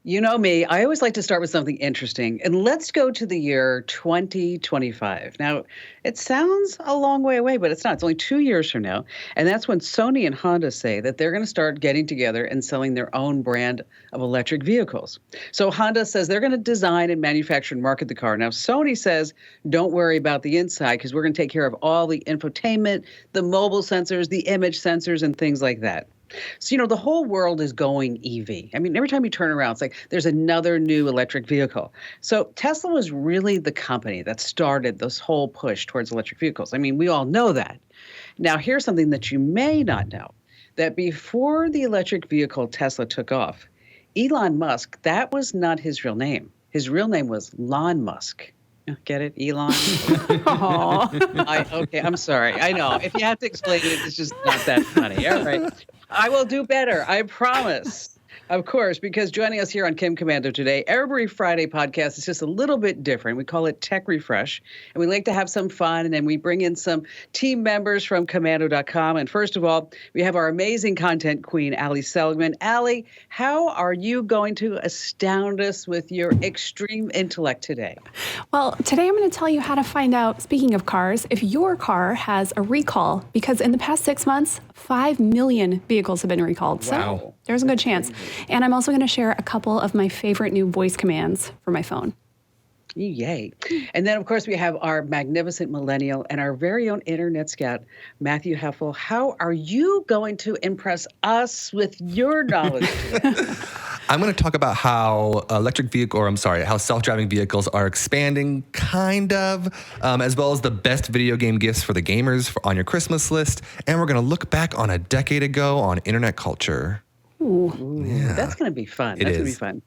You know me, I always like to start with something interesting. And let's go to the year 2025. Now, it sounds a long way away, but it's not. It's only 2 years from now. And that's when Sony and Honda say that they're going to start getting together and selling their own brand of electric vehicles. So Honda says they're going to design and manufacture and market the car. Now, Sony says, don't worry about the inside because we're going to take care of all the infotainment, the mobile sensors, the image sensors, and things like that. So, the whole world is going EV. I mean, every time you turn around, it's like there's another new electric vehicle. So Tesla was really the company that started this whole push towards electric vehicles. I mean, we all know that. Now, here's something that you may not know, that before the electric vehicle Tesla took off, Elon Musk, that was not his real name. His real name was Lon Musk. Get it, Elon? Okay, I'm sorry. I know. If you have to explain it, it's just not that funny. All right. I will do better. I promise. Of course, because joining us here on Kim Komando today, every Friday podcast is just a little bit different. We call it Tech Refresh, and we like to have some fun, and then we bring in some team members from Komando.com. And first of all, we have our amazing content queen, Ali Seligman. Ali, how are you going to astound us with your extreme intellect today? Well, today I'm going to tell you how to find out, speaking of cars, if your car has a recall, because in the past 6 months, 5 million vehicles have been recalled. Wow. So there's a good chance. And I'm also going to share a couple of my favorite new voice commands for my phone. Yay. And then, of course, we have our magnificent millennial and our very own internet scout, Matthew Heffel. How are you going to impress us with your knowledge today? I'm going to talk about how how self-driving vehicles are expanding, kind of, as well as the best video game gifts for the gamers on your Christmas list. And we're going to look back on a decade ago on internet culture. Ooh, yeah. That's going to be fun. That's going to be fun.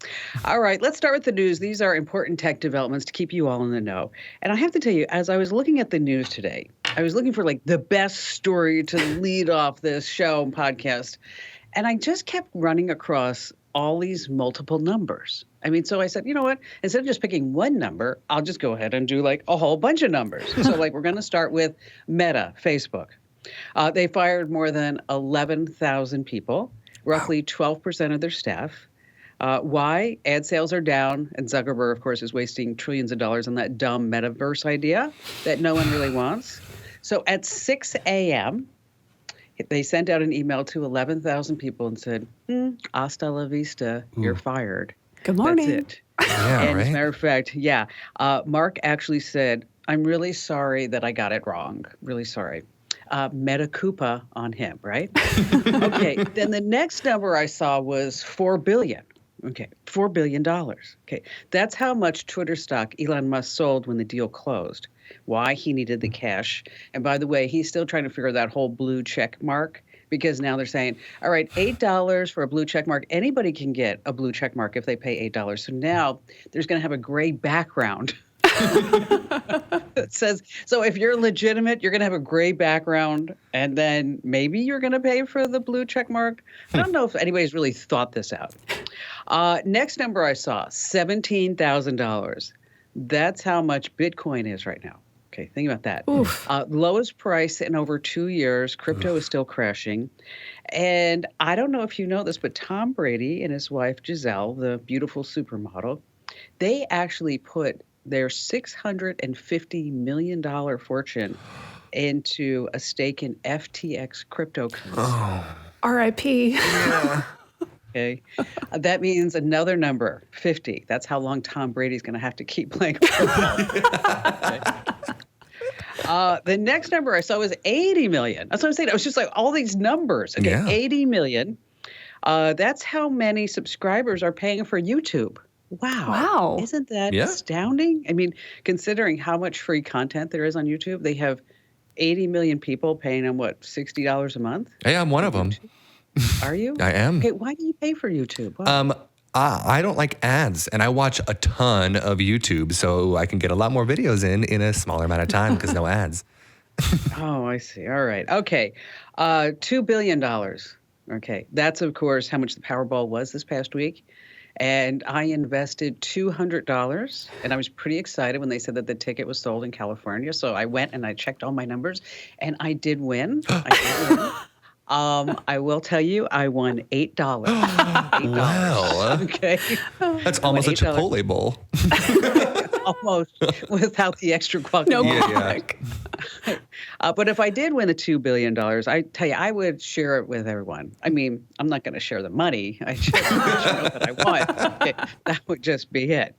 All right, let's start with the news. These are important tech developments to keep you all in the know. And I have to tell you, as I was looking at the news today, I was looking for the best story to lead off this show and podcast. And I just kept running across all these multiple numbers. I mean, so I said, you know what? Instead of just picking one number, I'll just go ahead and do a whole bunch of numbers. So we're going to start with Meta, Facebook. They fired more than 11,000 people. Roughly 12% of their staff. Why? Ad sales are down, and Zuckerberg, of course, is wasting trillions of dollars on that dumb metaverse idea that no one really wants. So at 6 a.m., they sent out an email to 11,000 people and said, hasta la vista, you're fired. Good morning. That's it. Yeah, and right? as a matter of fact, Mark actually said, I'm really sorry that I got it wrong. Really sorry. Meta Koopa on him, right? Okay, then the next number I saw was $4 billion. Okay, $4 billion. Okay, that's how much Twitter stock Elon Musk sold when the deal closed. Why? He needed the cash. And by the way, he's still trying to figure that whole blue check mark because now they're saying, all right, $8 for a blue check mark. Anybody can get a blue check mark if they pay $8. So now there's going to have a gray background. It says, so if you're legitimate, you're going to have a gray background, and then maybe you're going to pay for the blue check mark. I don't know if anybody's really thought this out. Next number I saw, $17,000. That's how much Bitcoin is right now. Okay, think about that. Lowest price in over 2 years. Crypto is still crashing. And I don't know if you know this, but Tom Brady and his wife, Giselle, the beautiful supermodel, they actually put their $650 million fortune into a stake in FTX cryptocurrency. Oh. R.I.P. Yeah. Okay. That means another number, 50. That's how long Tom Brady's going to have to keep playing football. Okay. The next number I saw was 80 million. That's what I'm saying. It was just all these numbers. Okay, Yeah. 80 million. That's how many subscribers are paying for YouTube. Wow. Isn't that astounding? I mean, considering how much free content there is on YouTube, they have 80 million people paying them, $60 a month? Hey, I'm one of them. Are you? I am. Okay, why do you pay for YouTube? Why? I don't like ads, and I watch a ton of YouTube, so I can get a lot more videos in a smaller amount of time because no ads. Oh, I see. All right. Okay. $2 billion. Okay. That's, of course, how much the Powerball was this past week. And I invested $200, and I was pretty excited when they said that the ticket was sold in California. So I went and I checked all my numbers, and I did win. I will tell you, I won $8. $8. Well, Okay. that's almost a $8. Chipotle bowl. Almost without the extra No guacamole. Yeah. guac. But if I did win the $2 billion, I tell you, I would share it with everyone. I mean, I'm not going to share the money. I just want you to know that I won. Okay, that would just be it.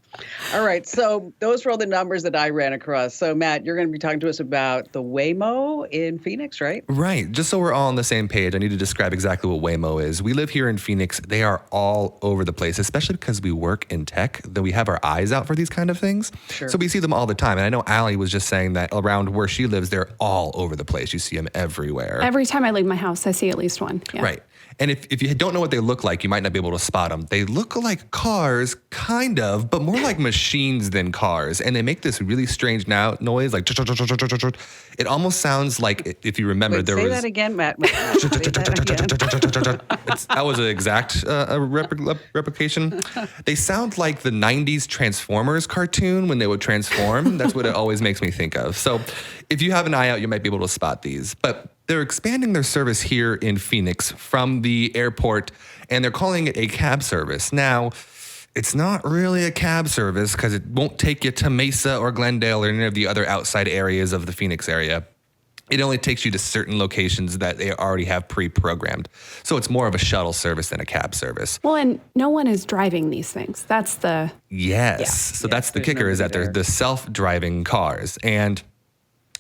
All right. So those were all the numbers that I ran across. So Matt, you're going to be talking to us about the Waymo in Phoenix, right? Right. Just so we're all on the same page, I need to describe exactly what Waymo is. We live here in Phoenix. They are all over the place, especially because we work in tech, that we have our eyes out for these kind of things. Sure. So we see them all the time. And I know Allie was just saying that around where she lives, they're all over the place. You see them everywhere. Every time I leave my house, I see at least one. Yeah. Right. And if you don't know what they look like, you might not be able to spot them. They look like cars, kind of, but more like machines than cars. And they make this really strange noise, like it almost sounds like, if you remember, Wait, there say was... that again, Matt. Say that again. That was an exact replication. They sound like the 90s Transformers cartoon when they would transform. That's what it always makes me think of. So if you have an eye out, you might be able to spot these. But they're expanding their service here in Phoenix from the airport, and they're calling it a cab service. Now, it's not really a cab service because it won't take you to Mesa or Glendale or any of the other outside areas of the Phoenix area. It only takes you to certain locations that they already have pre-programmed. So it's more of a shuttle service than a cab service. Well, and no one is driving these things. That's the... Yes. Yeah. So Yes, that's the there's kicker, is that nobody they're there. the self-driving cars. And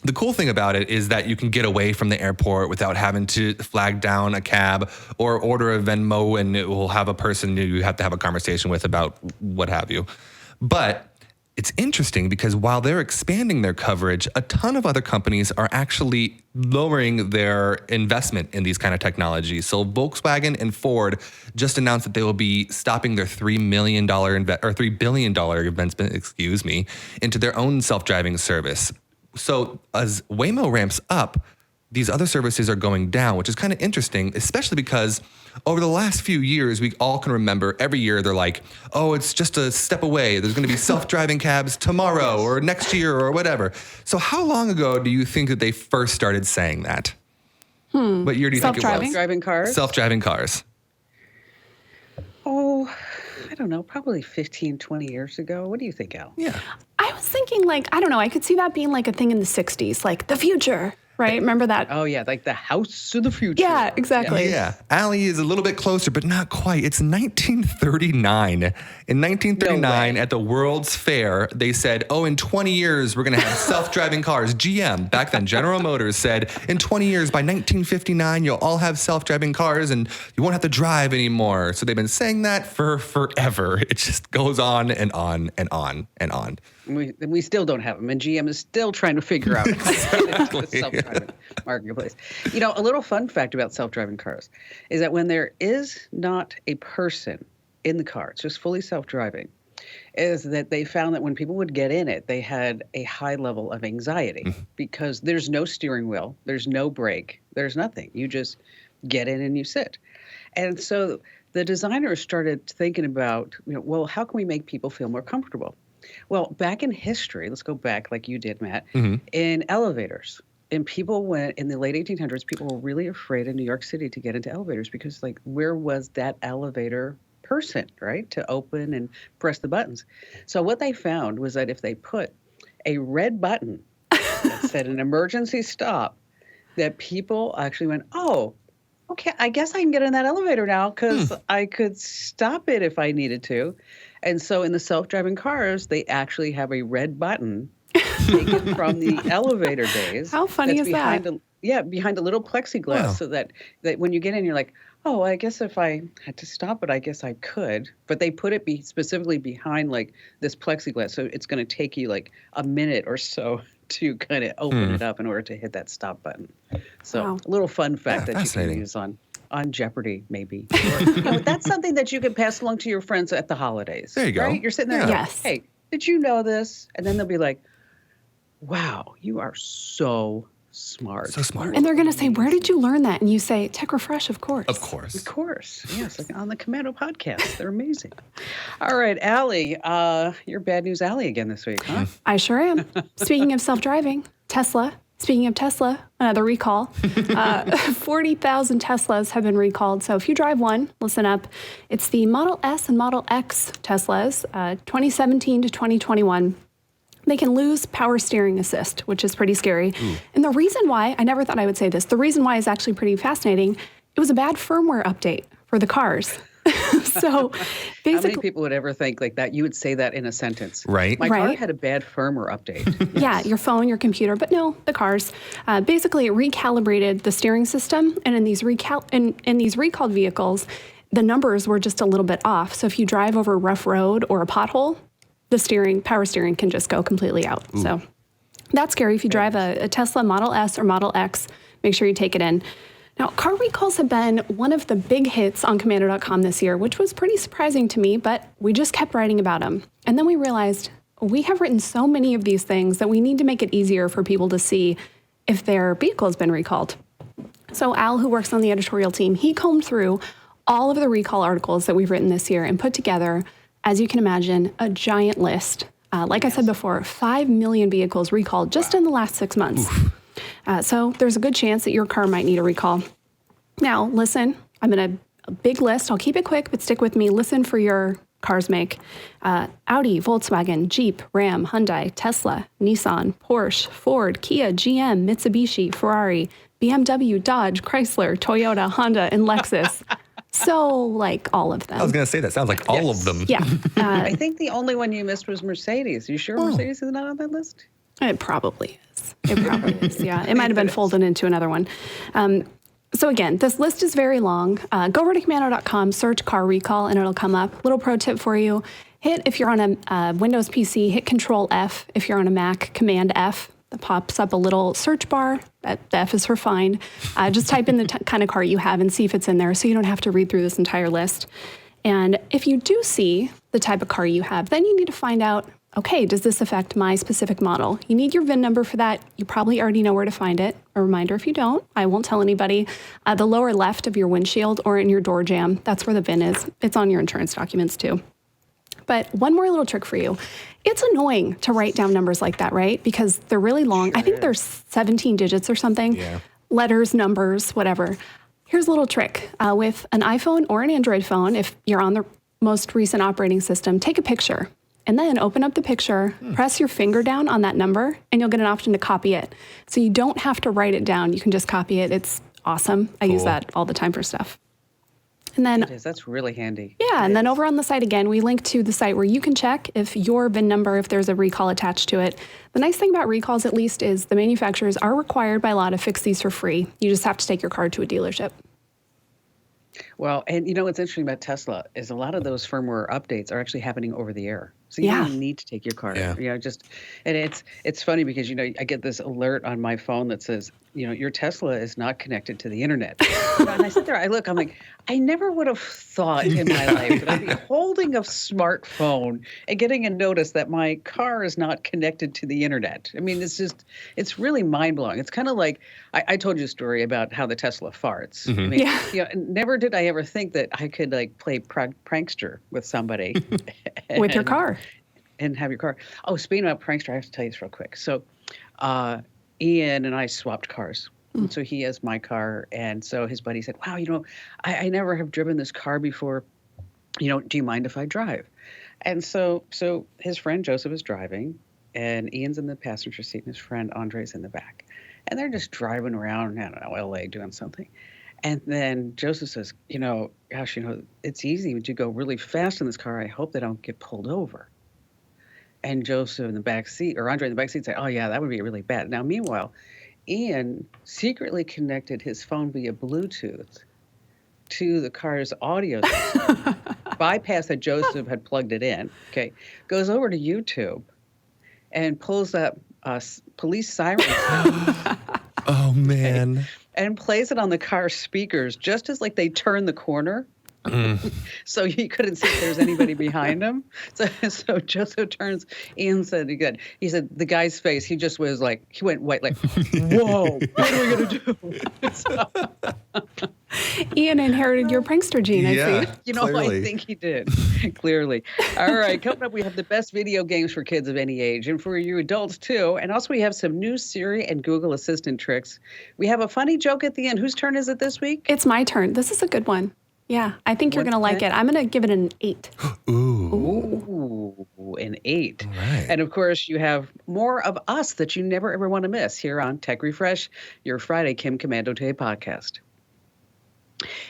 the cool thing about it is that you can get away from the airport without having to flag down a cab or order a Venmo, and it will have a person who you have to have a conversation with about what have you. But it's interesting because while they're expanding their coverage, a ton of other companies are actually lowering their investment in these kind of technologies. So Volkswagen and Ford just announced that they will be stopping their $3 billion investment, into their own self-driving service. So as Waymo ramps up, these other services are going down, which is kind of interesting, especially because over the last few years, we all can remember every year they're like, oh, it's just a step away. There's going to be self-driving cabs tomorrow or next year or whatever. So how long ago do you think that they first started saying that? What year do you think it Self-driving? was? Driving cars? Self-driving cars. Oh, I don't know, probably 15, 20 years ago. What do you think, Al? Yeah. I was thinking, like, I don't know, I could see that being like a thing in the 60s, like the future, right? Remember that? Oh, yeah, like the house of the future. Yeah, exactly. Yeah, Allie is a little bit closer, but not quite. It's 1939. In 1939, No way. at the World's Fair, they said, oh, in 20 years, we're going to have self-driving cars. GM, back then, General Motors said, in 20 years, by 1959, you'll all have self-driving cars and you won't have to drive anymore. So they've been saying that for forever. It just goes on and on and on and on. We still don't have them, and GM is still trying to figure out how to get into the self-driving marketplace. You know, a little fun fact about self-driving cars is that when there is not a person in the car, it's just fully self-driving, is that they found that when people would get in it, they had a high level of anxiety because there's no steering wheel, there's no brake, there's nothing. You just get in and you sit. And so the designers started thinking about, well, how can we make people feel more comfortable? Well, back in history, let's go back like you did, Matt, in elevators. And people went, in the late 1800s, people were really afraid in New York City to get into elevators because, like, where was that elevator person, right, to open and press the buttons? So what they found was that if they put a red button that said an emergency stop, that people actually went, oh, okay, I guess I can get in that elevator now because I could stop it if I needed to. And so in the self-driving cars, they actually have a red button taken from the elevator days. How funny is that? Behind a little plexiglass, Wow. so that when you get in, you're like, oh, I guess if I had to stop it, I guess I could. But they put it specifically behind like this plexiglass, so it's going to take you like a minute or so to kind of open it up in order to hit that stop button. So Wow. a little fun fact that you can fascinating. use on Jeopardy, maybe. Or, that's something that you can pass along to your friends at the holidays. There you go. Right? You're sitting there Yeah. like, Yes. hey, did you know this? And then they'll be like, wow, you are so smart. So smart. And they're going to say, where did you learn that? And you say, Tech Refresh, of course. Of course. Of course. Yes, like on the Komando podcast. They're amazing. All right, Allie, you're Bad News Allie again this week, huh? I sure am. Speaking of self-driving, Tesla Speaking of Tesla, another recall. 40,000 Teslas have been recalled. So if you drive one, listen up. It's the Model S and Model X Teslas, 2017 to 2021. They can lose power steering assist, which is pretty scary. Ooh. And the reason why, I never thought I would say this, the reason why is actually pretty fascinating. It was a bad firmware update for the cars. So basically, how many people would ever think like that? You would say that in a sentence. Right. My car had a bad firmware update. Yeah, your phone, your computer, but no, the cars. Basically, it recalibrated the steering system. And in these recalled vehicles, the numbers were just a little bit off. So if you drive over a rough road or a pothole, the power steering can just go completely out. Ooh. So that's scary. If you drive a Tesla Model S or Model X, make sure you take it in. Now, car recalls have been one of the big hits on Komando.com this year, which was pretty surprising to me, but we just kept writing about them. And then we realized we have written so many of these things that we need to make it easier for people to see if their vehicle has been recalled. So Al, who works on the editorial team, he combed through all of the recall articles that we've written this year and put together, as you can imagine, a giant list. Like I said before, 5 million vehicles recalled just in the last 6 months. So there's a good chance that your car might need a recall. Now, listen, I'm going to a big list. I'll keep it quick, but stick with me. Listen for your car's make. Audi, Volkswagen, Jeep, Ram, Hyundai, Tesla, Nissan, Porsche, Ford, Kia, GM, Mitsubishi, Ferrari, BMW, Dodge, Chrysler, Toyota, Honda, and Lexus. So, like, all of them. I was going to say that sounds like all of them. Yeah. I think the only one you missed was Mercedes. You sure Mercedes is not on that list? It probably is. Yeah. It might have been folded into another one. So again, this list is very long. Go over to Komando.com, search car recall, and it'll come up. Little pro tip for you. If you're on a Windows PC, hit Control F. If you're on a Mac, Command F. That pops up a little search bar. The F is for find. Just type in the kind of car you have and see if it's in there so you don't have to read through this entire list. And if you do see the type of car you have, then you need to find out, okay, does this affect my specific model? You need your VIN number for that. You probably already know where to find it. A reminder, if you don't, I won't tell anybody. The lower left of your windshield or in your door jamb, that's where the VIN is. It's on your insurance documents too. But one more little trick for you. It's annoying to write down numbers like that, right? Because they're really long. I think there's 17 digits or something. Yeah. Letters, numbers, whatever. Here's a little trick. With an iPhone or an Android phone, if you're on the most recent operating system, take a picture. And then open up the picture, press your finger down on that number, and you'll get an option to copy it. So you don't have to write it down. You can just copy it. It's awesome. I use that all the time for stuff. And then, it is. That's really handy. Yeah, and then over on the site again, we link to the site where you can check if your VIN number, if there's a recall attached to it. The nice thing about recalls, at least, is the manufacturers are required by law to fix these for free. You just have to take your car to a dealership. Well, and you know what's interesting about Tesla is a lot of those firmware updates are actually happening over the air. So you don't even need to take your car. Yeah. And it's funny because, I get this alert on my phone that says, your Tesla is not connected to the internet. And I sit there, I'm like, I never would have thought in my life that I'd be holding a smartphone and getting a notice that my car is not connected to the internet. I mean, it's really mind blowing. It's kind of like, I told you a story about how the Tesla farts. Mm-hmm. I mean, never did I ever think that I could play prankster with somebody. With your car. And have your car. Oh, speaking about prankster, I have to tell you this real quick. So Ian and I swapped cars. And so he has my car. And so his buddy said, wow, I never have driven this car before. Do you mind if I drive? And so his friend Joseph is driving, and Ian's in the passenger seat, and his friend Andre's in the back. And they're just driving around, I don't know, LA doing something. And then Joseph says, gosh, it's easy to go really fast in this car. I hope they don't get pulled over. And Joseph in the back seat, or Andre in the back seat, said, oh, yeah, that would be really bad. Now, meanwhile, Ian secretly connected his phone via Bluetooth to the car's audio system, bypassed that Joseph had plugged it in, goes over to YouTube and pulls up police siren sound. Oh, man. And plays it on the car speakers just as they turn the corner. So he couldn't see if there's anybody behind him. So Joseph turns, Ian said, he said, the guy's face, he just was like, he went white, like, whoa, what are we going to do? So, Ian inherited your prankster gene, I see. Clearly. I think he did, clearly. All right, coming up, we have the best video games for kids of any age and for you adults, too. And also, we have some new Siri and Google Assistant tricks. We have a funny joke at the end. Whose turn is it this week? It's my turn. This is a good one. Yeah, I think you're going to like it. I'm going to give it an 8. Ooh, an 8. Right. And of course, you have more of us that you never ever want to miss here on Tech Refresh, your Friday Kim Komando Day podcast.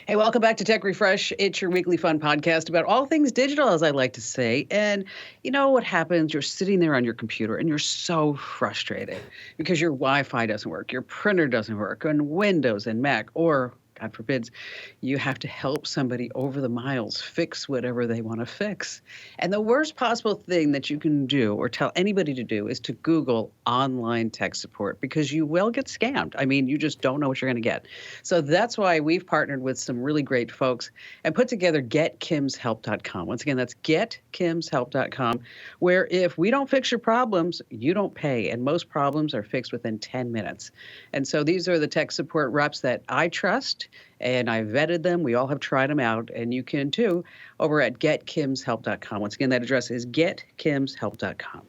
Hey, welcome back to Tech Refresh. It's your weekly fun podcast about all things digital, as I like to say. And you know what happens? You're sitting there on your computer and you're so frustrated because your Wi-Fi doesn't work, your printer doesn't work on Windows and Mac, or God forbids, you have to help somebody over the miles fix whatever they want to fix. And the worst possible thing that you can do or tell anybody to do is to Google online tech support, because you will get scammed. I mean, you just don't know what you're going to get. So that's why we've partnered with some really great folks and put together GetKimsHelp.com. Once again, that's GetKimsHelp.com, where if we don't fix your problems, you don't pay. And most problems are fixed within 10 minutes. And so these are the tech support reps that I trust, and I vetted them. We all have tried them out, and you can too over at GetKimsHelp.com. Once again, that address is GetKimsHelp.com.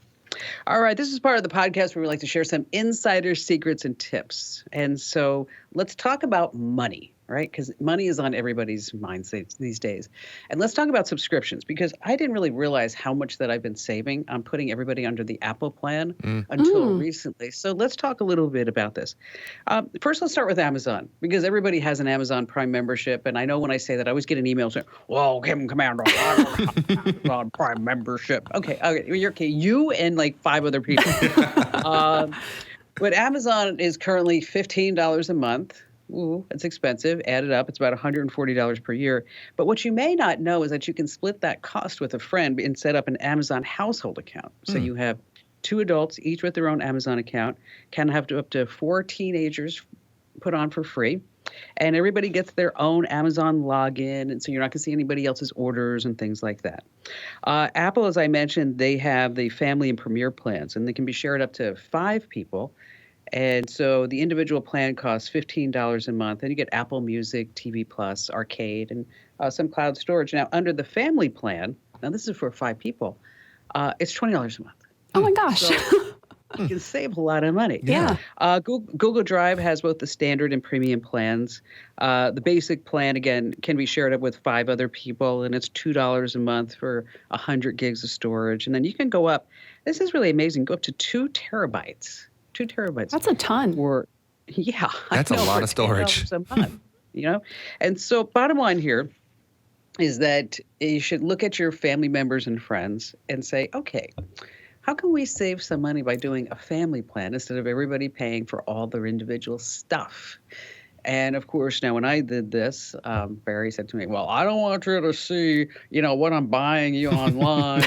All right, this is part of the podcast where we like to share some insider secrets and tips. And so let's talk about money, right? Because money is on everybody's minds these days. And let's talk about subscriptions, because I didn't really realize how much that I've been saving. I'm putting everybody under the Apple plan until recently. So let's talk a little bit about this. First, let's start with Amazon, because everybody has an Amazon Prime membership. And I know when I say that, I always get an email saying, well, Kim Komando, I don't have Amazon Prime membership. Okay, you're okay. You and like 5 other people. But Amazon is currently $15 a month. Ooh, it's expensive. Add it up, it's about $140 per year. But what you may not know is that you can split that cost with a friend and set up an Amazon household account. So you have 2 adults, each with their own Amazon account, can have up to 4 teenagers put on for free. And everybody gets their own Amazon login, and so you're not going to see anybody else's orders and things like that. Apple, as I mentioned, they have the family and premier plans, and they can be shared up to 5 people. And so the individual plan costs $15 a month, and you get Apple Music, TV Plus, Arcade, and some cloud storage. Now, under the family plan, now this is for 5 people, it's $20 a month. Oh my gosh. So you can save a lot of money. Yeah. Google Drive has both the standard and premium plans. The basic plan, again, can be shared up with 5 other people, and it's $2 a month for 100 gigs of storage. And then you can go up, this is really amazing, go up to 2 terabytes. 2 terabytes. That's a ton. That's a lot of storage. A month, And so bottom line here is that you should look at your family members and friends and say, okay, how can we save some money by doing a family plan instead of everybody paying for all their individual stuff? And of course, now when I did this, Barry said to me, well, I don't want you to see, what I'm buying you online.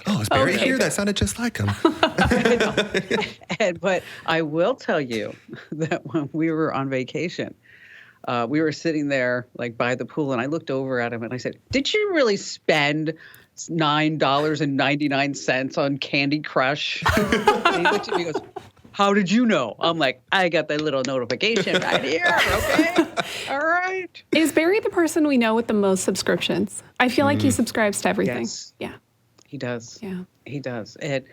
Oh, is Barry here? That sounded just like him. But I will tell you that when we were on vacation, we were sitting there like by the pool, and I looked over at him and I said, did you really spend $9.99 on Candy Crush? And he looked at me and goes, how did you know? I'm like, I got that little notification right here, okay? All right. Is Barry the person we know with the most subscriptions? I feel like he subscribes to everything. Yes. Yeah. He does. Yeah. He does. And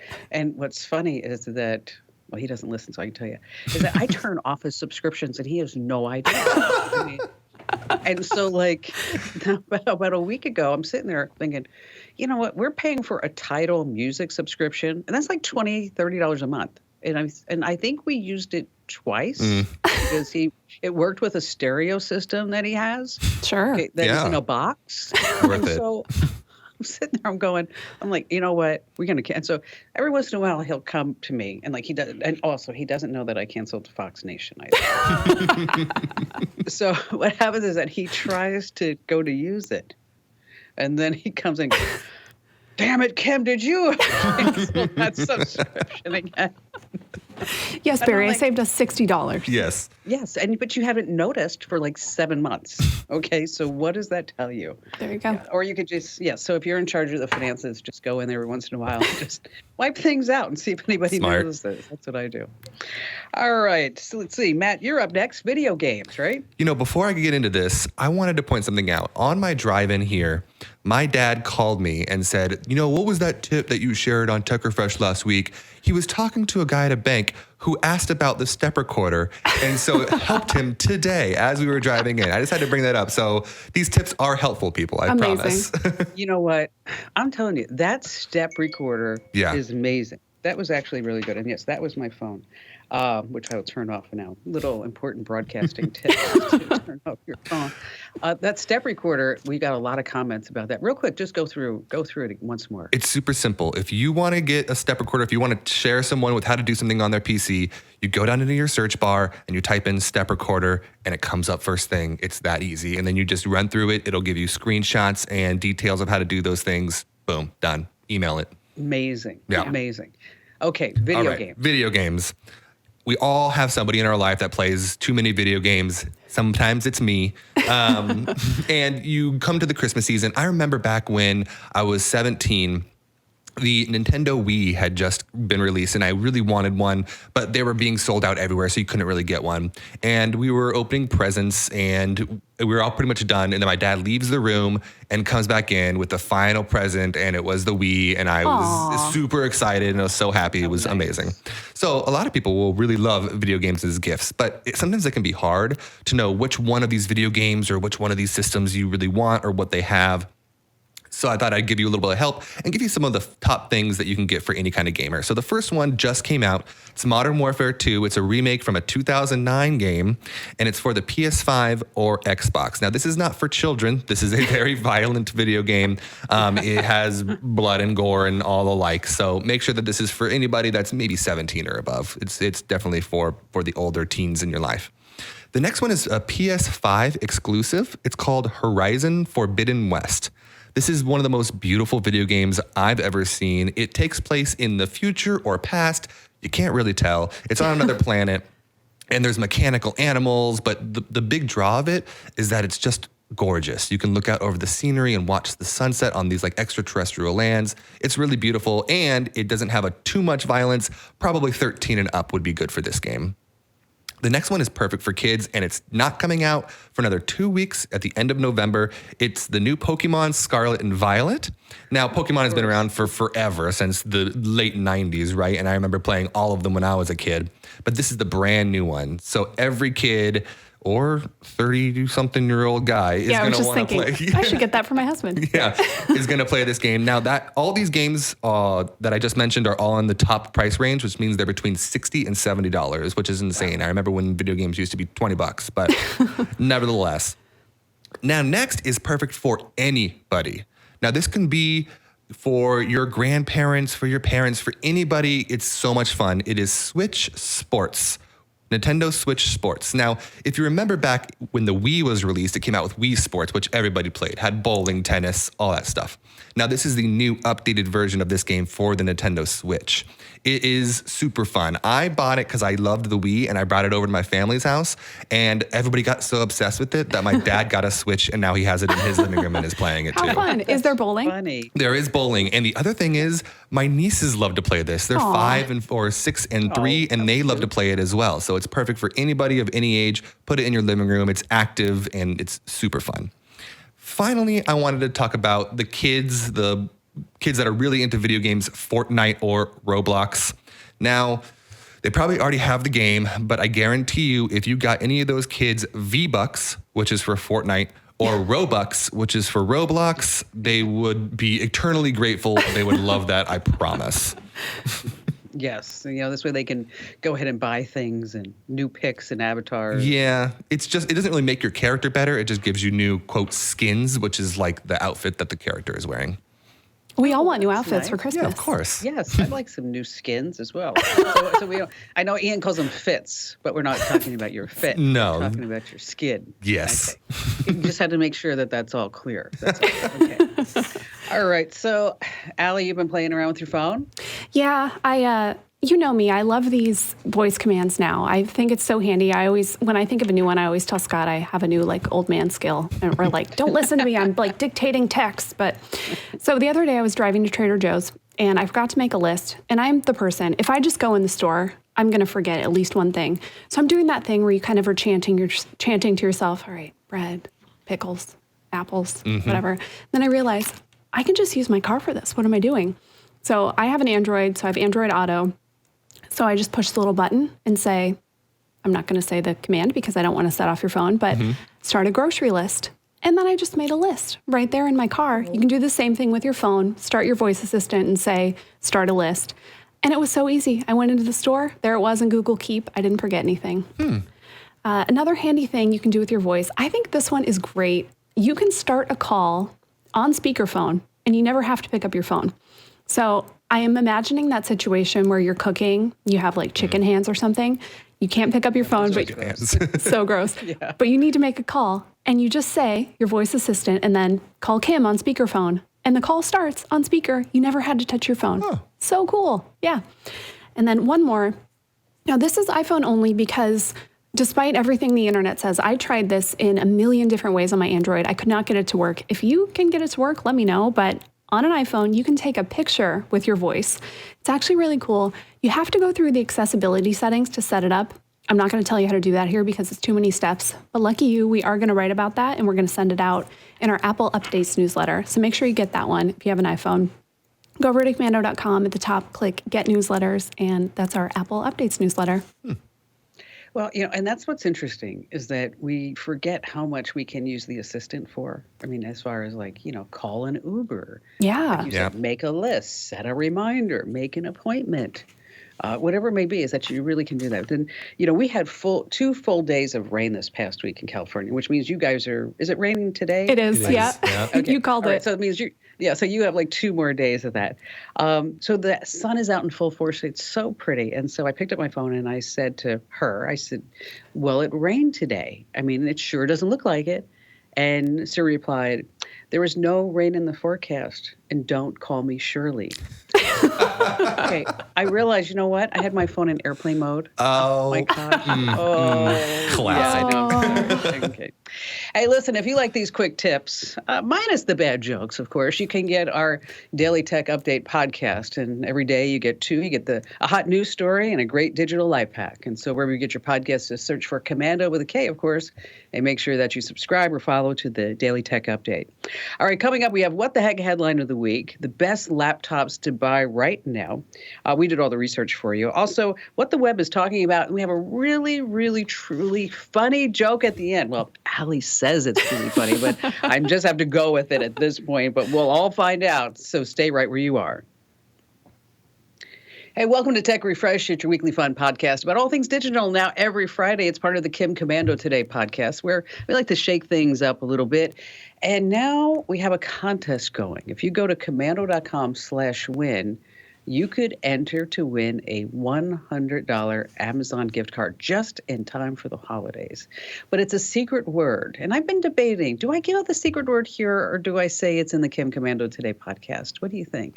what's funny is that, well, he doesn't listen, so I can tell you, is that I turn off his subscriptions and he has no idea. And so like about a week ago, I'm sitting there thinking, you know what, we're paying for a Tidal music subscription, and that's like $20, $30 a month. And I think we used it twice because it worked with a stereo system that he has. Sure. That is in a box. Worth it. So I'm sitting there, I'm like, you know what, we're going to, and so every once in a while he'll come to me and like he does, and also he doesn't know that I canceled Fox Nation either. So what happens is that he tries to go to use it, and then he comes and goes, damn it, Kim, did you cancel that subscription again? Yes, And I'm Barry, I like, saved us $60. Yes. yes, but you haven't noticed for like 7 months. Okay, so what does that tell you? There you go. Yeah, or you could just, so if you're in charge of the finances, just go in there every once in a while and just wipe things out and see if anybody Smart. notices. That's what I do. All right, so let's see. Matt, you're up next. Video games, right? Before I get into this, I wanted to point something out. On my drive in here, my dad called me and said, what was that tip that you shared on Tech Refresh last week? He was talking to a guy at a bank who asked about the step recorder. And so it helped him today as we were driving in. I just had to bring that up. So these tips are helpful, people. I Amazing. promise. You know what? I'm telling you, that step recorder is amazing. That was actually really good. And yes, that was my phone, which I will turn off now. Little important broadcasting tip to turn off your phone. That step recorder, we got a lot of comments about that. Real quick, just go through it once more. It's super simple. If you want to get a step recorder, if you want to share someone with how to do something on their PC, you go down into your search bar and you type in step recorder and it comes up first thing. It's that easy. And then you just run through it. It'll give you screenshots and details of how to do those things. Boom, done. Email it. Amazing. Yeah. Amazing. Okay, video games. Video games. We all have somebody in our life that plays too many video games. Sometimes it's me. And you come to the Christmas season. I remember back when I was 17, the Nintendo Wii had just been released and I really wanted one, but they were being sold out everywhere, so you couldn't really get one. And we were opening presents and we were all pretty much done. And then my dad leaves the room and comes back in with the final present, and it was the Wii. And I was super excited and I was so happy. It was amazing. So a lot of people will really love video games as gifts, but sometimes it can be hard to know which one of these video games or which one of these systems you really want or what they have. So I thought I'd give you a little bit of help and give you some of the top things that you can get for any kind of gamer. So the first one just came out. It's Modern Warfare 2. It's a remake from a 2009 game, and it's for the PS5 or Xbox. Now, this is not for children. This is a very violent video game. It has blood and gore and all the like. So make sure that this is for anybody that's maybe 17 or above. It's definitely for the older teens in your life. The next one is a PS5 exclusive. It's called Horizon Forbidden West. This is one of the most beautiful video games I've ever seen. It takes place in the future or past. You can't really tell. It's on another planet, and there's mechanical animals, but the big draw of it is that it's just gorgeous. You can look out over the scenery and watch the sunset on these like extraterrestrial lands. It's really beautiful, and it doesn't have too much violence. Probably 13 and up would be good for this game. The next one is perfect for kids, and it's not coming out for another 2 weeks at the end of November. It's the new Pokemon Scarlet and Violet. Now, Pokemon has been around for forever, since the late 90s, right? And I remember playing all of them when I was a kid. But this is the brand new one. So every kid or 30-something-year-old guy is going to want to play. I should get that for my husband. Is going to play this game. Now, all these games that I just mentioned are all in the top price range, which means they're between $60 and $70, which is insane. I remember when video games used to be $20, but nevertheless. Now, next is perfect for anybody. Now, this can be for your grandparents, for your parents, for anybody. It's so much fun. It is Switch Sports. Nintendo Switch Sports. Now, if you remember back when the Wii was released, it came out with Wii Sports, which everybody played, had bowling, tennis, all that stuff. Now, this is the new updated version of this game for the Nintendo Switch. It is super fun. I bought it because I loved the Wii, and I brought it over to my family's house, and everybody got so obsessed with it that my dad got a Switch, and now he has it in his living room and is playing it too. How fun. Is there bowling? Funny. There is bowling. And the other thing is, my nieces love to play this. They're 5 or 6 and 3, and they love to play it as well. So it's perfect for anybody of any age. Put it in your living room. It's active, and it's super fun. Finally, I wanted to talk about the kids that are really into video games, Fortnite or Roblox. Now, they probably already have the game, but I guarantee you, if you got any of those kids V-Bucks, which is for Fortnite, or Robux, which is for Roblox, they would be eternally grateful. They would love that, I promise. Yes, this way they can go ahead and buy things and new pics and avatars. Yeah, it doesn't really make your character better. It just gives you new, quote, skins, which is like the outfit that the character is wearing. We all want new outfits nice. for Christmas. Yeah, of course. Yes, I'd like some new skins as well. So we don't, I know Ian calls them fits, but we're not talking about your fit. No. We're talking about your skin. Yes. Okay. You just had to make sure that that's all clear. That's all. Okay. All right. So, Allie, you've been playing around with your phone? Yeah, I You know me, I love these voice commands now. I think it's so handy. When I think of a new one, I always tell Scott I have a new old man skill. And we're like, don't listen to me, I'm dictating text. But so the other day I was driving to Trader Joe's and I forgot to make a list. And I'm the person, if I just go in the store, I'm going to forget at least one thing. So I'm doing that thing where you kind of are chanting to yourself, all right, bread, pickles, apples, whatever. Then I realize I can just use my car for this. What am I doing? So I have an Android, so I have Android Auto. So I just push the little button and say, I'm not going to say the command because I don't want to set off your phone, but start a grocery list. And then I just made a list right there in my car. You can do the same thing with your phone, start your voice assistant and say, start a list. And it was so easy. I went into the store, there it was in Google Keep. I didn't forget anything. Another handy thing you can do with your voice, I think this one is great. You can start a call on speakerphone and you never have to pick up your phone. So I am imagining that situation where you're cooking, you have chicken hands or something. You can't pick up your phone, but so gross. Yeah. But you need to make a call and you just say your voice assistant and then call Kim on speakerphone and the call starts on speaker. You never had to touch your phone. Oh. So cool. Yeah. And then one more. Now this is iPhone only because despite everything the internet says, I tried this in a million different ways on my Android. I could not get it to work. If you can get it to work, let me know. But on an iPhone, you can take a picture with your voice. It's actually really cool. You have to go through the accessibility settings to set it up. I'm not going to tell you how to do that here because it's too many steps. But lucky you, we are going to write about that and we're going to send it out in our Apple Updates newsletter. So make sure you get that one if you have an iPhone. Go over to komando.com at the top, click Get Newsletters, and that's our Apple Updates newsletter. Well, and that's what's interesting is that we forget how much we can use the assistant for. I mean, as far as call an Uber. Yeah. Like you said, make a list, set a reminder, make an appointment. Whatever it may be, is that you really can do that. Then, we had 2 full days of rain this past week in California, which means you guys is it raining today? It is, yeah. Okay. You called it. So it means so you have 2 more days of that. So the sun is out in full force. It's so pretty. And so I picked up my phone and I said to her, well, it rained today. I mean, it sure doesn't look like it. And Siri replied, there is no rain in the forecast and don't call me Shirley. Okay, I realized, you know what? I had my phone in airplane mode. Oh, my gosh. Classic. Yeah, I know. Okay. Hey, listen, if you like these quick tips, minus the bad jokes, of course, you can get our Daily Tech Update podcast. And every day you get 2. You get a hot news story and a great digital life hack. And so wherever you get your podcast, just search for Komando with a K, of course, and make sure that you subscribe or follow to the Daily Tech Update. All right, coming up, we have What the Heck headline of the week, the best laptops to buy right now. We did all the research for you. Also, what the web is talking about. And we have a really, really, truly funny joke at the end. Well, Allie says it's really funny, but I just have to go with it at this point. But we'll all find out. So stay right where you are. Hey, welcome to Tech Refresh. It's your weekly fun podcast about all things digital. Now, every Friday, it's part of the Kim Komando Today podcast, where we like to shake things up a little bit. And now we have a contest going. If you go to komando.com/win, you could enter to win a $100 Amazon gift card just in time for the holidays. But it's a secret word. And I've been debating, do I give out the secret word here or do I say it's in the Kim Komando Today podcast? What do you think?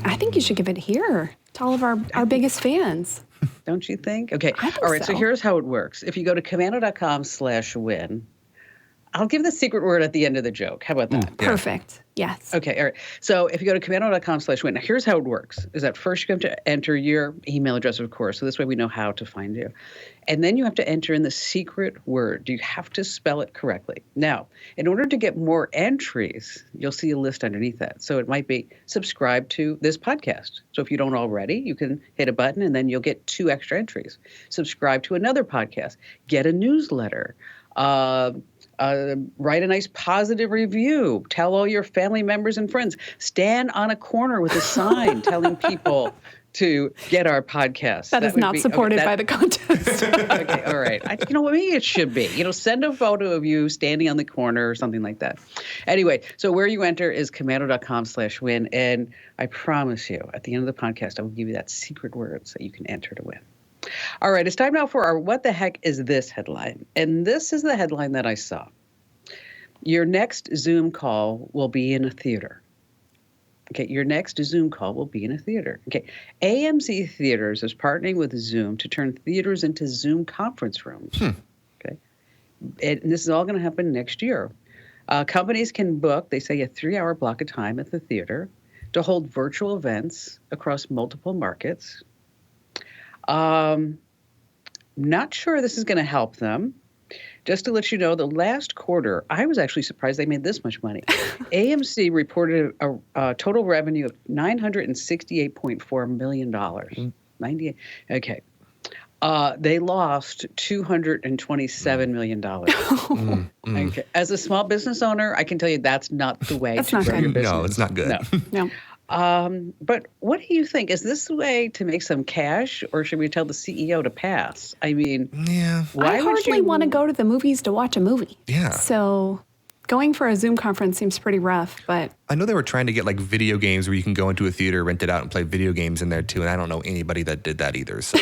I think you should give it here to all of our biggest fans. Don't you think? Okay. I think all right. so. So here's how it works. If you go to komando.com/win, I'll give the secret word at the end of the joke. How about that? Perfect. Yes. Okay. All right. So if you go to komando.com/win, now here's how it works. Is that first you have to enter your email address, of course. So this way we know how to find you. And then you have to enter in the secret word. You have to spell it correctly. Now, in order to get more entries, you'll see a list underneath that. So it might be subscribe to this podcast. So if you don't already, you can hit a button and then you'll get 2 extra entries. Subscribe to another podcast. Get a newsletter. Write a nice positive review. Tell all your family members and friends. Stand on a corner with a sign telling people to get our podcast. That is not supported by the contest. Okay, all right. Maybe it should be. Send a photo of you standing on the corner or something like that. Anyway, so where you enter is komando.com/win. And I promise you, at the end of the podcast, I will give you that secret word so you can enter to win. All right, it's time now for our What the Heck is This headline. And this is the headline that I saw. Your next Zoom call will be in a theater. Okay, your next Zoom call will be in a theater. Okay, AMC Theaters is partnering with Zoom to turn theaters into Zoom conference rooms. Okay, and this is all going to happen next year. Companies can book, they say, a 3-hour block of time at the theater to hold virtual events across multiple markets. Not sure this is going to help them. Just to let you know, the last quarter, I was actually surprised they made this much money. AMC reported a total revenue of $968.4 million. 98. Okay. They lost $227 million. Okay. As a small business owner, I can tell you that's not the way to grow your business. No, it's not good. No. But what do you think? Is this the way to make some cash, or should we tell the CEO to pass? I mean, Yeah. I hardly want to go to the movies to watch a movie. Yeah. So going for a Zoom conference seems pretty rough, but I know they were trying to get like video games where you can go into a theater, rent it out, and play video games in there too. And I don't know anybody that did that either. So.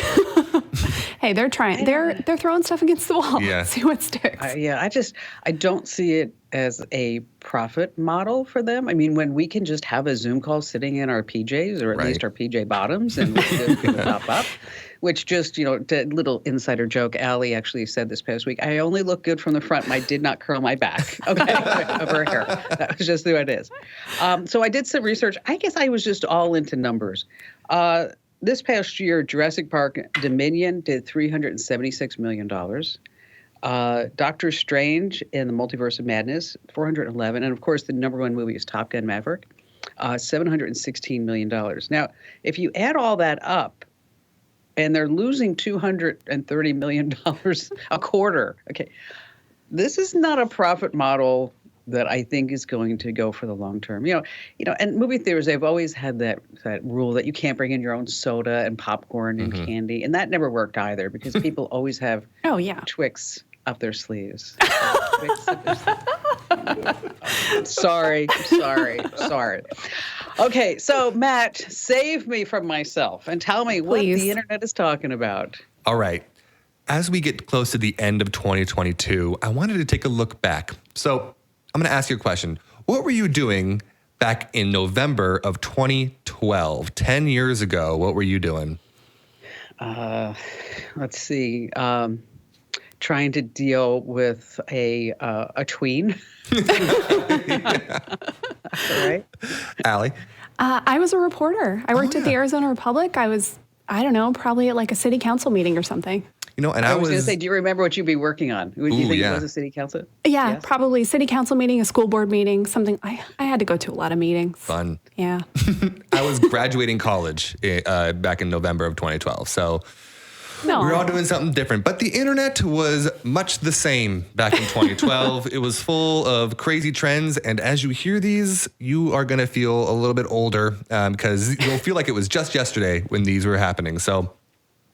hey, they're trying. They're throwing stuff against the wall. Yeah. See what sticks. I don't see it as a profit model for them. I mean, when we can just have a Zoom call sitting in our PJs, or at least our PJ bottoms, and we can just pop up. Which just, little insider joke, Allie actually said this past week, I only look good from the front and I did not curl my back, of her hair. That was just who it is. So I did some research. I guess I was just all into numbers. This past year, Jurassic Park Dominion did $376 million. Doctor Strange in the Multiverse of Madness, $411. And of course, the number one movie is Top Gun Maverick, $716 million. Now, if you add all that up, and they're losing $230 million a quarter. Okay, this is not a profit model that I think is going to go for the long term. And movie theaters, they've always had that rule that you can't bring in your own soda and popcorn and candy, and that never worked either because people always have Twix up their sleeves. Sorry. Okay, so Matt, save me from myself and tell me what the internet is talking about. All right. As we get close to the end of 2022, I wanted to take a look back. So I'm going to ask you a question. What were you doing back in November of 2012, 10 years ago? What were you doing? Let's see. Trying to deal with a tween. Right. Allie? I was a reporter. I worked at the Arizona Republic. I was, probably at like a city council meeting or something. And I was going to say, do you remember what you'd be working on? Do you think it was a city council? Yeah, yes? Probably city council meeting, a school board meeting, something. I had to go to a lot of meetings. Fun. Yeah. I was graduating college back in November of 2012. So we were all doing something different. But the internet was much the same back in 2012. It was full of crazy trends. And as you hear these, you are going to feel a little bit older because you'll feel like it was just yesterday when these were happening. So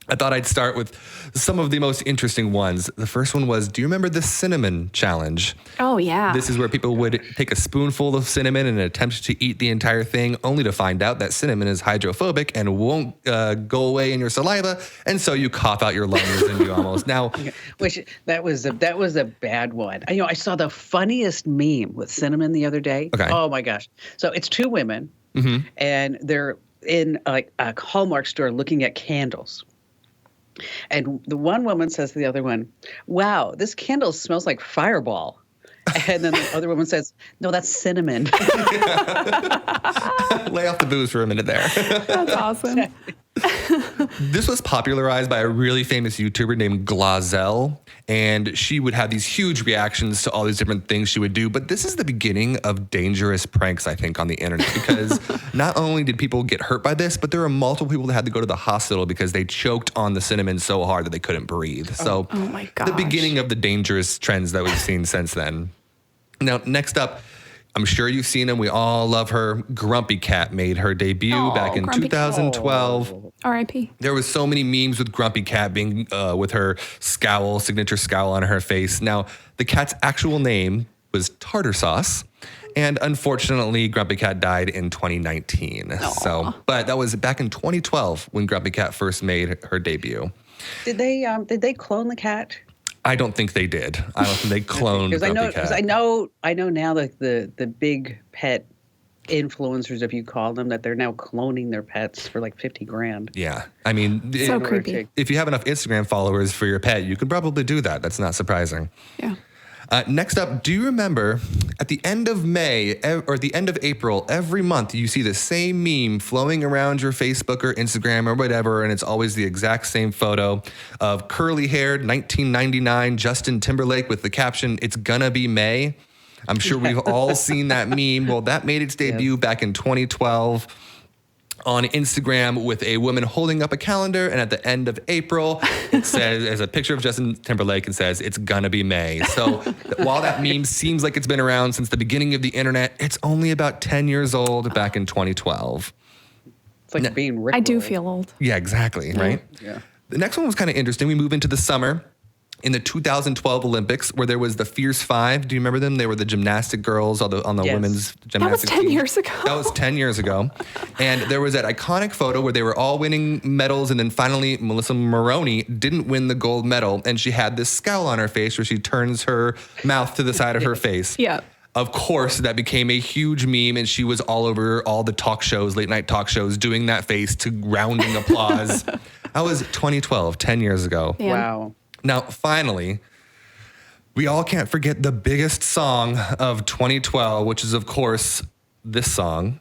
I thought I'd start with some of the most interesting ones. The first one was, do you remember the cinnamon challenge? Oh, yeah. This is where people would take a spoonful of cinnamon and attempt to eat the entire thing, only to find out that cinnamon is hydrophobic and won't go away in your saliva. And so you cough out your lungs and you almost now. Which that was a bad one. I saw the funniest meme with cinnamon the other day. Okay. Oh, my gosh. So it's two women and they're in a Hallmark store looking at candles. And the one woman says to the other one, wow, this candle smells like Fireball. And then the other woman says, no, that's cinnamon. Lay off the booze for a minute there. That's awesome. This was popularized by a really famous YouTuber named Glazel, and she would have these huge reactions to all these different things she would do. But this is the beginning of dangerous pranks, I think, on the internet, because not only did people get hurt by this, but there were multiple people that had to go to the hospital because they choked on the cinnamon so hard that they couldn't breathe. So oh my gosh. The beginning of the dangerous trends that we've seen since then. Now, next up, I'm sure you've seen them. We all love her. Grumpy Cat made her debut back in 2012. R.I.P. There was so many memes with Grumpy Cat being with her signature scowl on her face. Now, the cat's actual name was Tartar Sauce. And unfortunately, Grumpy Cat died in 2019. Aww. But that was back in 2012 when Grumpy Cat first made her debut. Did they clone the cat? I don't think they did. I don't think they cloned Grumpy Cat. Because I know now that the big pet influencers, if you call them, that they're now cloning their pets for like 50 grand. Yeah. I mean, So creepy. if you have enough Instagram followers for your pet, you could probably do that. That's not surprising. Yeah. Next up, do you remember at the end of May or the end of April, every month you see the same meme flowing around your Facebook or Instagram or whatever, and it's always the exact same photo of curly-haired 1999 Justin Timberlake with the caption, "It's gonna be May." I'm sure we've all seen that meme. Well, that made its debut back in 2012 on Instagram with a woman holding up a calendar, and at the end of April, it says, as a picture of Justin Timberlake, and says, "It's gonna be May." So while that meme seems like it's been around since the beginning of the internet, it's only about 10 years old back in 2012. It's like being Rick I do rolled. feel old. Yeah, exactly, right? Yeah. The next one was kind of interesting. We move into the summer. In the 2012 Olympics, where there was the Fierce Five. Do you remember them? They were the gymnastic girls on the Yes. women's gymnastics That was 10 team. years ago. That was 10 years ago. And there was that iconic photo where they were all winning medals, and then finally Melissa Maroney didn't win the gold medal, and she had this scowl on her face where she turns her mouth to the side of her face. Yeah. Of course, that became a huge meme, and she was all over all the talk shows, late night talk shows, doing that face to rounding applause. That was 2012, 10 years ago. Yeah. Wow. Now, finally, we all can't forget the biggest song of 2012, which is, of course, this song.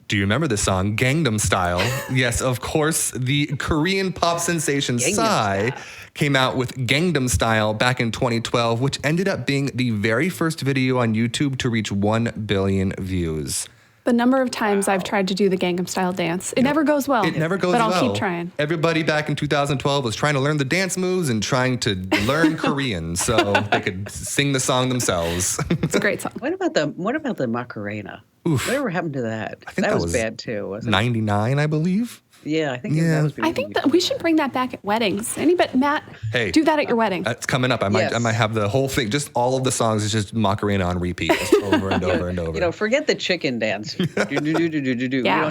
Do you remember this song? Gangnam Style. Yes, of course, the Korean pop sensation Psy came out with Gangnam Style back in 2012, which ended up being the very first video on YouTube to reach 1 billion views. The number of times I've tried to do the Gangnam Style dance. It never goes well. It never goes but well. I'll keep trying. Everybody back in 2012 was trying to learn the dance moves and trying to learn Korean so they could sing the song themselves. It's a great song. What about the Macarena? Oof. Whatever happened to that? I think that was bad too, wasn't it? 99, I believe. Yeah, I think Yeah. that was. I think that we should bring that back at weddings. Matt, Hey. do that at your wedding. It's coming up. I might have the whole thing, just all of the songs is just Macarena on repeat, just over and over and over. You know, forget the chicken dance. Do. Yeah.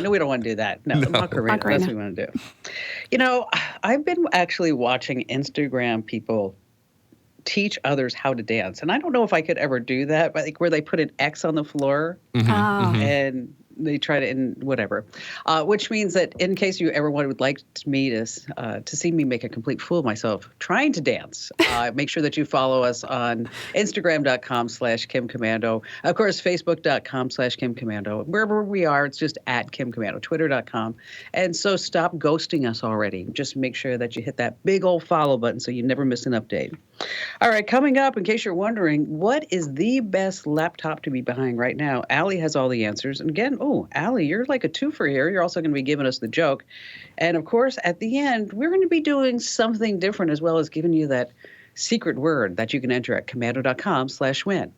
We don't want to do that. No, the Macarena. That's what we want to do. You know, I've been actually watching Instagram people teach others how to dance, and I don't know if I could ever do that. But like where they put an X on the floor and they try to, and whatever, which means that in case you ever would like me to see me make a complete fool of myself trying to dance, make sure that you follow us on Instagram.com/Kim Komando. Of course, Facebook.com/Kim Komando. Wherever we are, it's just at Kim Komando. Twitter.com. And so stop ghosting us already. Just make sure that you hit that big old follow button so you never miss an update. All right, coming up, in case you're wondering, what is the best laptop to be buying right now? Allie has all the answers. And again, Allie, you're like a twofer here. You're also going to be giving us the joke. And of course, at the end, we're going to be doing something different as well as giving you that secret word that you can enter at komando.com/win.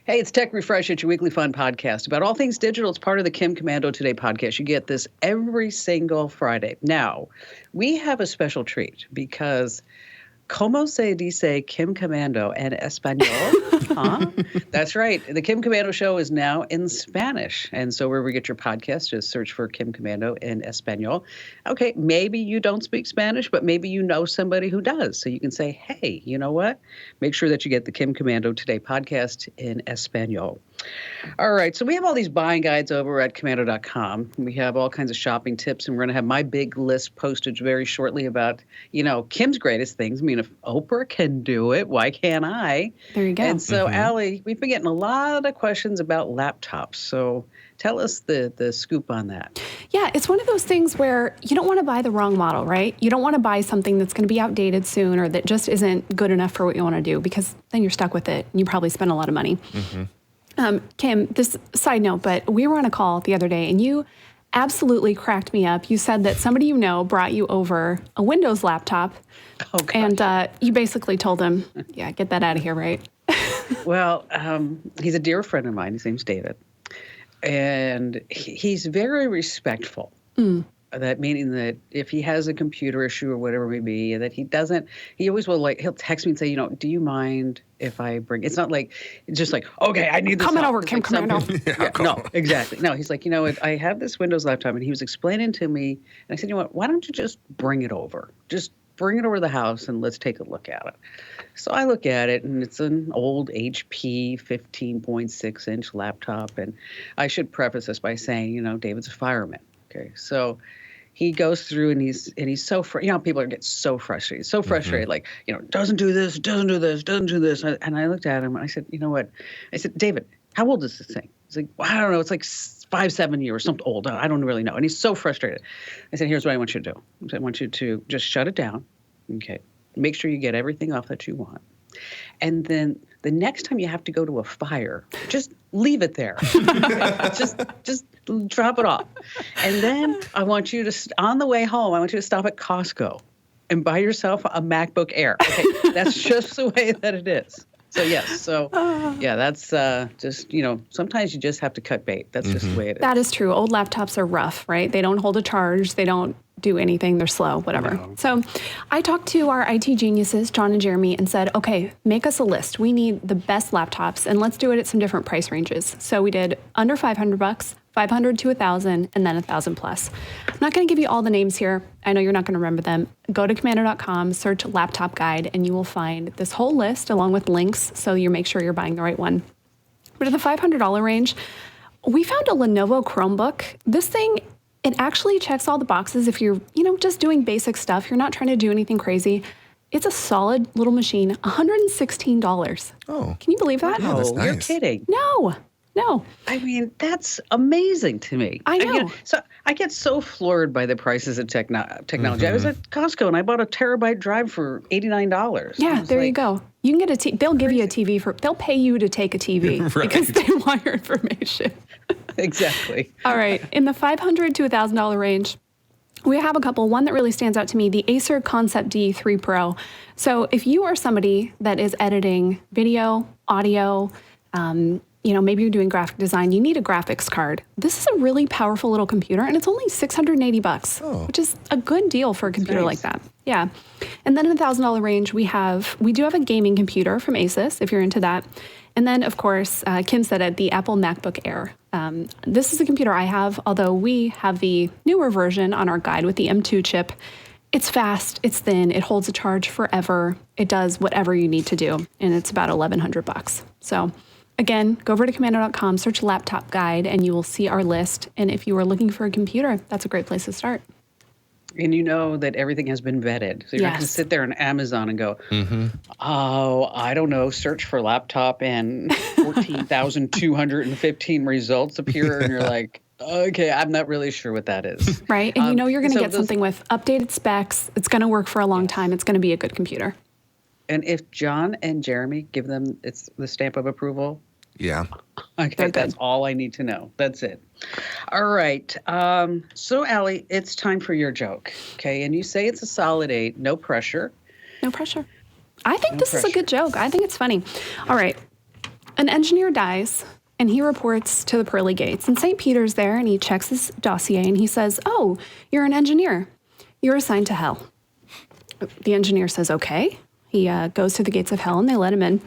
Hey, it's Tech Refresh. It's your weekly fun podcast about all things digital. It's part of the Kim Komando Today podcast. You get this every single Friday. Now, we have a special treat because como se dice Kim Komando en español? Huh? That's right. The Kim Komando Show is now in Spanish. And so wherever you get your podcast, just search for Kim Komando en español. Okay, maybe you don't speak Spanish, but maybe you know somebody who does. So you can say, hey, you know what? Make sure that you get the Kim Komando Today podcast in español. All right, so we have all these buying guides over at Komando.com. We have all kinds of shopping tips, and we're going to have my big list posted very shortly about, Kim's greatest things. I mean, if Oprah can do it, why can't I? There you go. And so, Allie, we've been getting a lot of questions about laptops. So tell us the scoop on that. Yeah, it's one of those things where you don't want to buy the wrong model, right? You don't want to buy something that's going to be outdated soon or that just isn't good enough for what you want to do, because then you're stuck with it and you probably spend a lot of money. Mm-hmm. Kim, this side note, but we were on a call the other day and you absolutely cracked me up. You said that somebody you know brought you over a Windows laptop. Oh, God. And you basically told him, yeah, get that out of here, right? Well, he's a dear friend of mine. His name's David. And he's very respectful. That meaning that if he has a computer issue or whatever it may be, that he always will, he'll text me and say, do you mind if I bring, it's not like, it's just like, okay, I need this. Coming help. over, It's Kim like Komando. No, exactly. No, he's like, I have this Windows laptop, and he was explaining to me, and I said, what, why don't you just bring it over? Just bring it over to the house and let's take a look at it. So I look at it, and it's an old HP 15.6-inch laptop. And I should preface this by saying, David's a fireman. Okay, so he goes through and he's so people get so frustrated, like, doesn't do this, doesn't do this, doesn't do this. And I looked at him and I said, you know what? I said, David, how old is this thing? He's like, well, I don't know. It's like 5-7 years, something old. I don't really know. And he's so frustrated. I said, here's what I want you to do. I want you to just shut it down. Okay. Make sure you get everything off that you want. And then the next time you have to go to a fire, just leave it there. just drop it off. And then I want you to, on the way home, I want you to stop at Costco and buy yourself a MacBook Air. Okay, that's just the way that it is. So yes, that's just, sometimes you just have to cut bait. That's just the way it is. That is true. Old laptops are rough, right? They don't hold a charge. They don't do anything. They're slow, whatever. No. So I talked to our IT geniuses, John and Jeremy, and said, okay, make us a list. We need the best laptops, and let's do it at some different price ranges. So we did under $500, $500 to $1,000, and then $1,000 plus. I'm not going to give you all the names here. I know you're not going to remember them. Go to komando.com, search laptop guide, and you will find this whole list along with links, so you make sure you're buying the right one. But at the $500 range, we found a Lenovo Chromebook. This thing, it actually checks all the boxes if you're, just doing basic stuff. You're not trying to do anything crazy. It's a solid little machine, $116. Oh. Can you believe that? Oh, that's nice. You're kidding. No. I mean, that's amazing to me. I know. So I get so floored by the prices of technology. I was at Costco and I bought a terabyte drive for $89. Yeah, there you go. You can get they'll give you a TV they'll pay you to take a TV Right. because they want your information. Exactly. All right. In the $500 to $1,000 range, we have a couple. One that really stands out to me, the Acer Concept D3 Pro. So if you are somebody that is editing video, audio, maybe you're doing graphic design, you need a graphics card. This is a really powerful little computer, and it's only $680, which is a good deal for a computer like that. Yeah. And then in the $1,000 range, we do have a gaming computer from Asus, if you're into that. And then, of course, Kim said it, the Apple MacBook Air. This is a computer I have, although we have the newer version on our guide with the M2 chip. It's fast, it's thin, it holds a charge forever. It does whatever you need to do, and it's about $1,100. So again, go over to komando.com, search laptop guide, and you will see our list. And if you are looking for a computer, that's a great place to start. And you know that everything has been vetted. So you're not going to sit there on Amazon and go, oh, I don't know, search for laptop and 14,215 results appear. And you're like, okay, I'm not really sure what that is. Right. And you're going to get something with updated specs. It's going to work for a long time. It's going to be a good computer. And if John and Jeremy give them the stamp of approval, yeah. Okay, that's all I need to know. That's it. All right. So, Allie, it's time for your joke. Okay, and you say it's a solid 8. No pressure. No pressure. I think this is a good joke. I think it's funny. All right. An engineer dies, and he reports to the pearly gates. And St. Peter's there, and he checks his dossier, and he says, oh, you're an engineer. You're assigned to hell. The engineer says, okay. He goes to the gates of hell, and they let him in.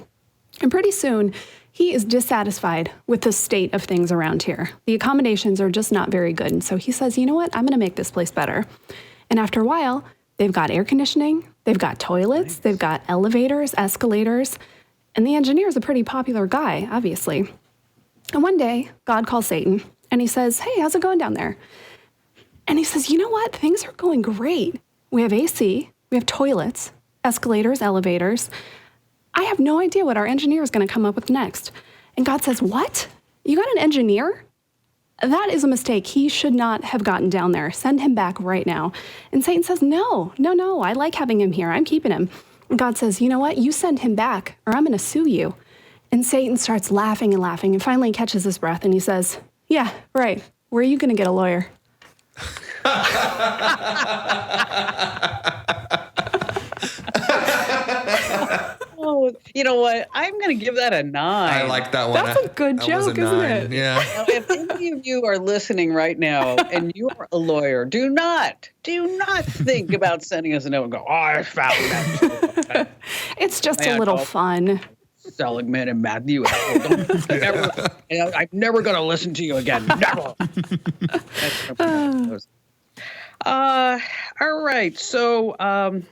And pretty soon, he is dissatisfied with the state of things around here. The accommodations are just not very good. And so he says, you know what? I'm going to make this place better. And after a while, they've got air conditioning, they've got toilets, they've got elevators, escalators. And the engineer is a pretty popular guy, obviously. And one day, God calls Satan, and he says, hey, how's it going down there? And he says, you know what? Things are going great. We have AC, we have toilets, escalators, elevators. I have no idea what our engineer is going to come up with next. And God says, what? You got an engineer? That is a mistake. He should not have gotten down there. Send him back right now. And Satan says, no, I like having him here. I'm keeping him. And God says, you know what? You send him back or I'm going to sue you. And Satan starts laughing and laughing and finally catches his breath and he says, yeah, right. Where are you going to get a lawyer? Oh, you know what? I'm going to give that a 9. I like that one. That's a good joke, isn't it? Yeah. Now, if any of you are listening right now and you are a lawyer, do not think about sending us a note and go, oh, I found that. It's just a little fun. Seligman and Matthew. I'm never going to listen to you again. Never. All right. So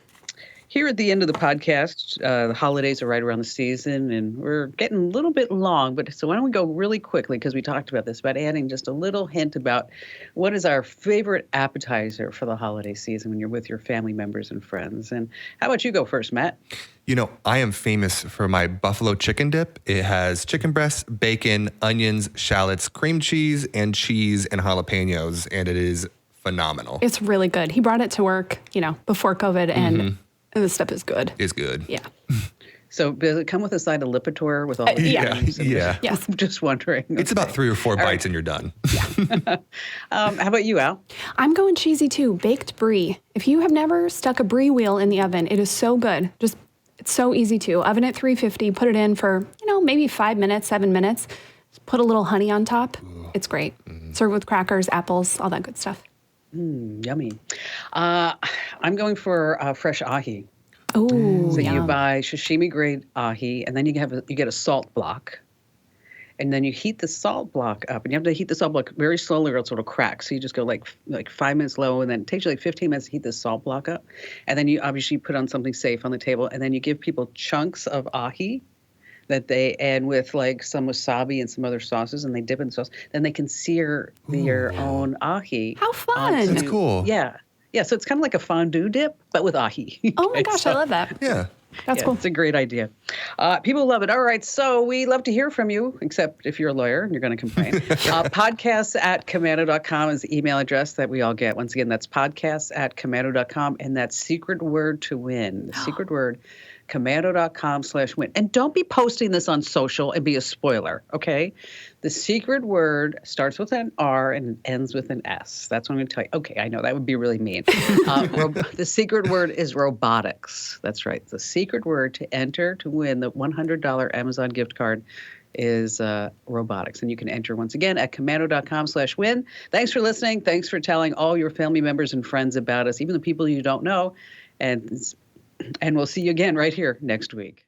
Here at the end of the podcast, the holidays are right around the season, and we're getting a little bit long. But so why don't we go really quickly, because we talked about this, about adding just a little hint about what is our favorite appetizer for the holiday season when you're with your family members and friends. And how about you go first, Matt? You know, I am famous for my buffalo chicken dip. It has chicken breasts, bacon, onions, shallots, cream cheese, and jalapenos, and it is phenomenal. It's really good. He brought it to work, before COVID, and this stuff is good. It's good. Yeah. So does it come with a side of Lipitor with all the yeah. things? Yeah. Yes. I'm just wondering. It's about 3 or 4 bites and you're done. How about you, Al? I'm going cheesy too. Baked brie. If you have never stuck a brie wheel in the oven, it is so good. It's so easy to. Oven at 350, put it in for, maybe 5 minutes, 7 minutes. Just put a little honey on top. It's great. Serve with crackers, apples, all that good stuff. Yummy. I'm going for fresh ahi. Oh, So you buy sashimi grade ahi, and then you get a salt block, and then you heat the salt block up, and you have to heat the salt block very slowly, or else it'll crack. So you just go like 5 minutes low, and then it takes you like 15 minutes to heat the salt block up, and then you obviously put on something safe on the table, and then you give people chunks of ahi that they add with like some wasabi and some other sauces, and they dip in sauce. Then they can sear their own ahi. How fun! That's cool. Yeah. Yeah, so it's kind of like a fondue dip, but with ahi. Oh my gosh, I love that. Yeah. That's cool. It's a great idea. People love it. All right, so we love to hear from you, except if you're a lawyer and you're going to complain. Podcasts@komando.com is the email address that we all get. Once again, that's podcasts@komando.com, and that's secret word to win. The secret word, komando.com/win. And don't be posting this on social and be a spoiler, okay? The secret word starts with an R and ends with an S. That's what I'm going to tell you. Okay, I know that would be really mean. The secret word is robotics. That's right. The secret word to enter to win the $100 Amazon gift card is robotics. And you can enter once again at komando.com/win. Thanks for listening. Thanks for telling all your family members and friends about us, even the people you don't know. And we'll see you again right here next week.